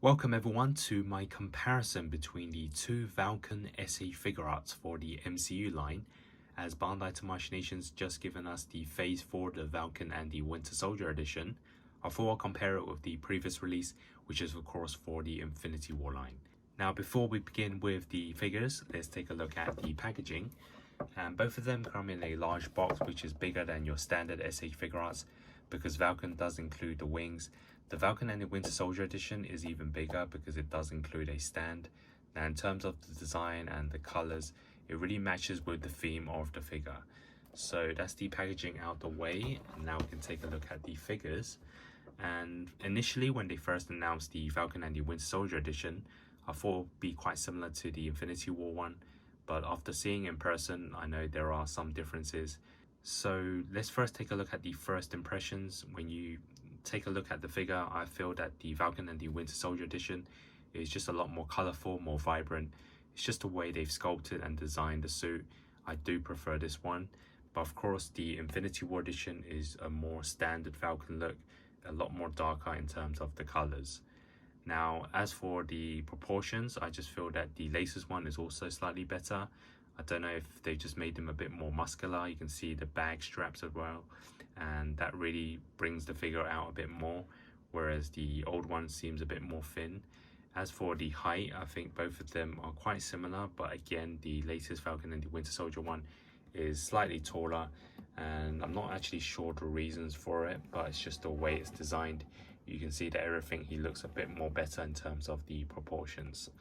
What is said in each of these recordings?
Welcome everyone to my comparison between the two Falcon SA Figuarts for the MCU line, as Bandai Tamashii Nations just given us the Phase 4, the Falcon and the Winter Soldier edition. I thought I'll compare it with the previous release, which is of course for the Infinity War line. Now before we begin with the figures, let's take a look at the packaging. And both of them come in a large box which is bigger than your standard SA Figuarts, because Falcon does include the wings. The Falcon and the Winter Soldier edition is even bigger because it does include a stand. Now in terms of the design and the colors, it really matches with the theme of the figure. So that's the packaging out the way, and now we can take a look at the figures. And initially when they first announced the Falcon and the Winter Soldier edition, I thought it would be quite similar to the Infinity War one, but after seeing in person, I know there are some differences. So let's first take a look at the first impressions. When you take a look at the figure, I feel that the Falcon and the Winter Soldier edition is just a lot more colorful, more vibrant. It's just the way they've sculpted and designed the suit. I do prefer this one, but of course the Infinity War edition is a more standard Falcon look, a lot more darker in terms of the colors. Now as for the proportions, I just feel that the latest one is also slightly better. I don't know if they just made them a bit more muscular. You can see the bag straps as well, and that really brings the figure out a bit more, whereas the old one seems a bit more thin. As for the height, I think both of them are quite similar, but again the latest Falcon and the Winter Soldier one is slightly taller, and I'm not actually sure the reasons for it, but it's just the way it's designed. You can see that everything, he looks a bit more better in terms of the proportions.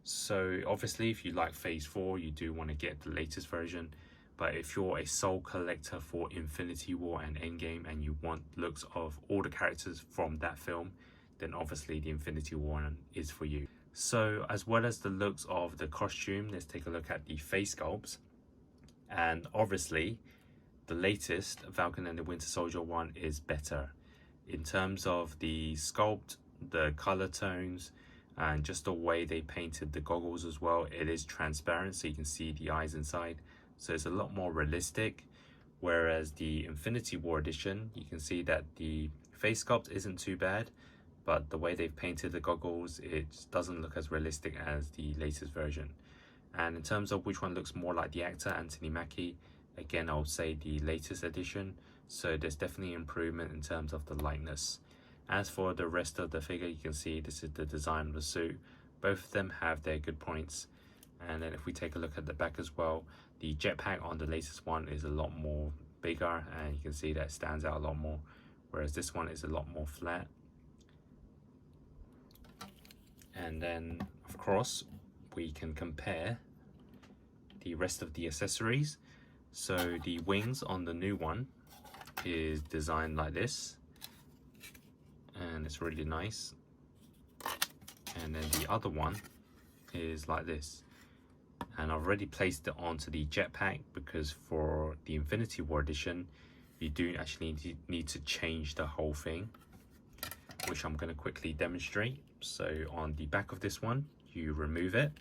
So obviously if you like Phase 4, you do want to get the latest version, but if you're a sole collector for Infinity War and Endgame and you want looks of all the characters from that film, then obviously the Infinity War one is for you. So as well as the looks of the costume, let's take a look at the face sculpts. And obviously the latest Falcon and the Winter Soldier one is better in terms of the sculpt, the color tones, and just the way they painted the goggles as well. It is transparent, so you can see the eyes inside, so it's a lot more realistic. Whereas the Infinity War edition, you can see that the face sculpt isn't too bad, but the way they've painted the goggles, it doesn't look as realistic as the latest version. And in terms of which one looks more like the actor, Anthony Mackie, again I would say the latest edition. So there's definitely improvement in terms of the likeness. As for the rest of the figure, you can see this is the design of the suit. Both of them have their good points. And then if we take a look at the back as well, the jetpack on the latest one is a lot more bigger, and you can see that it stands out a lot more, whereas this one is a lot more flat. And then of course we can compare the rest of the accessories. So the wings on the new one is designed like this, and it's really nice. And then the other one is like this, and I've already placed it onto the jetpack because for the Infinity War edition you do actually need to change the whole thing, which I'm going to quickly demonstrate. So on the back of this one, you remove it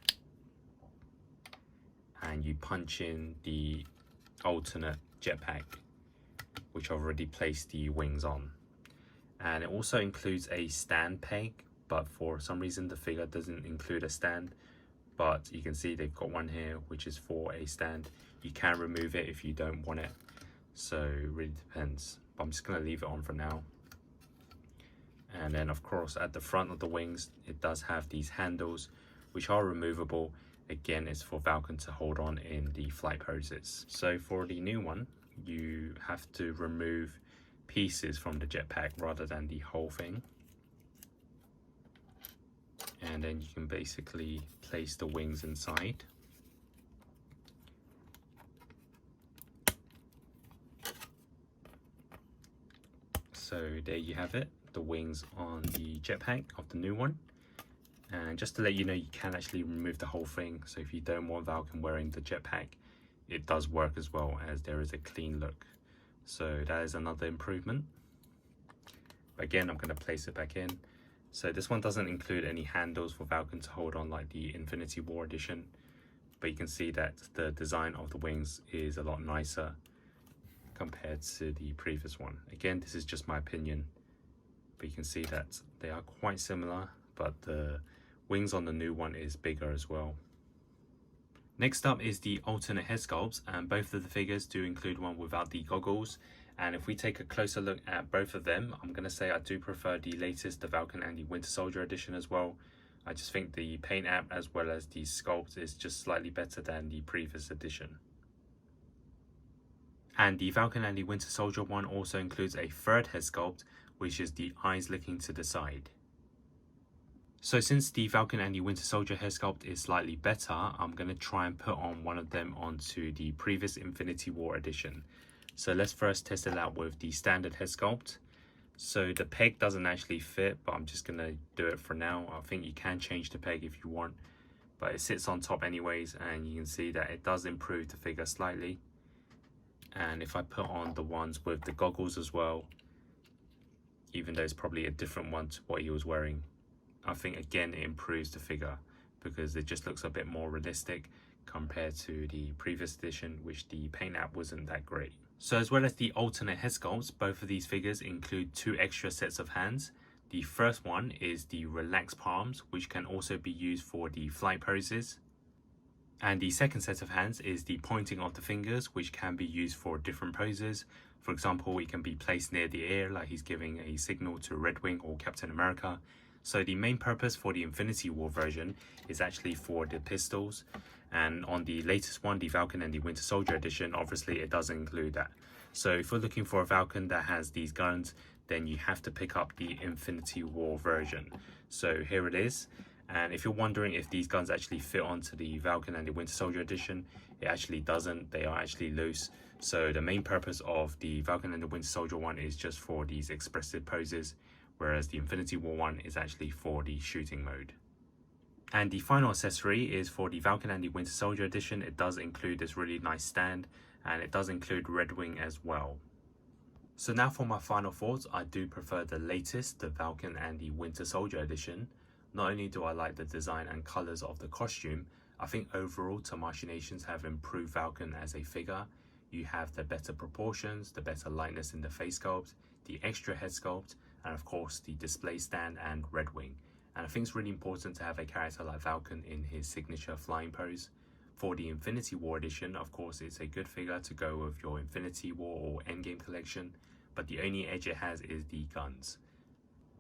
and you punch in the alternate jetpack, which I've already placed the wings on. And it also includes a stand peg, but for some reason the figure doesn't include a stand, but you can see they've got one here which is for a stand. You can remove it if you don't want it, so it really depends, but I'm just going to leave it on for now. And then of course at the front of the wings it does have these handles which are removable. Again, it's for Falcon to hold on in the flight poses. So for the new one, you have to remove pieces from the jetpack rather than the whole thing, and then you can basically place the wings inside. So there you have it, the wings on the jetpack of the new one. And just to let you know, you can actually remove the whole thing, so if you don't want Falcon wearing the jetpack, it does work as well, as there is a clean look. So that is another improvement. But again, I'm going to place it back in. So this one doesn't include any handles for Falcon to hold on like the Infinity War edition, but you can see that the design of the wings is a lot nicer compared to the previous one. Again, this is just my opinion, but you can see that they are quite similar, but the wings on the new one is bigger as well. Next up is the alternate head sculpts, and both of the figures do include one without the goggles. And if we take a closer look at both of them, I'm going to say I do prefer the latest, the Falcon and the Winter Soldier edition as well. I just think the paint app as well as the sculpt is just slightly better than the previous edition. And the Falcon and the Winter Soldier one also includes a third head sculpt, which is the eyes looking to the side. So since the Falcon and the Winter Soldier head sculpt is slightly better, I'm going to try and put on one of them onto the previous Infinity War edition. So let's first test it out with the standard head sculpt. So the peg doesn't actually fit, but I'm just going to do it for now. I think you can change the peg if you want, but it sits on top anyways, and you can see that it does improve the figure slightly. And if I put on the ones with the goggles as well, even though it's probably a different one to what he was wearing, I think again it improves the figure because it just looks a bit more realistic compared to the previous edition, which the paint app wasn't that great. So as well as the alternate head sculpts, both of these figures include 2 extra sets of hands. The first one is the relaxed palms, which can also be used for the flight poses. And the second set of hands is the pointing of the fingers, which can be used for different poses. For example, it can be placed near the air like he's giving a signal to Red Wing or Captain America. So the main purpose for the Infinity War version is actually for the pistols, and on the latest one, the Falcon and the Winter Soldier edition, obviously it doesn't include that. So if you're looking for a Falcon that has these guns, then you have to pick up the Infinity War version. So here it is, and if you're wondering if these guns actually fit onto the Falcon and the Winter Soldier edition, it actually doesn't. They are actually loose. So the main purpose of the Falcon and the Winter Soldier one is just for these expressive poses, whereas the Infinity War one is actually for the shooting mode. And the final accessory is for the Falcon and the Winter Soldier edition. It does include this really nice stand, and it does include Red Wing as well. So now for my final thoughts, I do prefer the latest, the Falcon and the Winter Soldier edition. Not only do I like the design and colours of the costume, I think overall Tamashii Nations have improved Falcon as a figure. You have the better proportions, the better lightness in the face sculpt, the extra head sculpt, and of course the display stand and Red Wing. And I think it's really important to have a character like Falcon in his signature flying pose. For the Infinity War edition, of course, it's a good figure to go with your Infinity War or Endgame collection, but the only edge it has is the guns.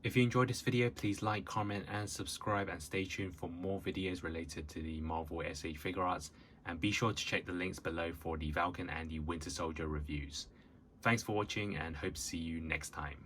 If you enjoyed this video, please like, comment and subscribe, and stay tuned for more videos related to the Marvel SH Figuarts, and be sure to check the links below for the Falcon and the Winter Soldier reviews. Thanks for watching and hope to see you next time.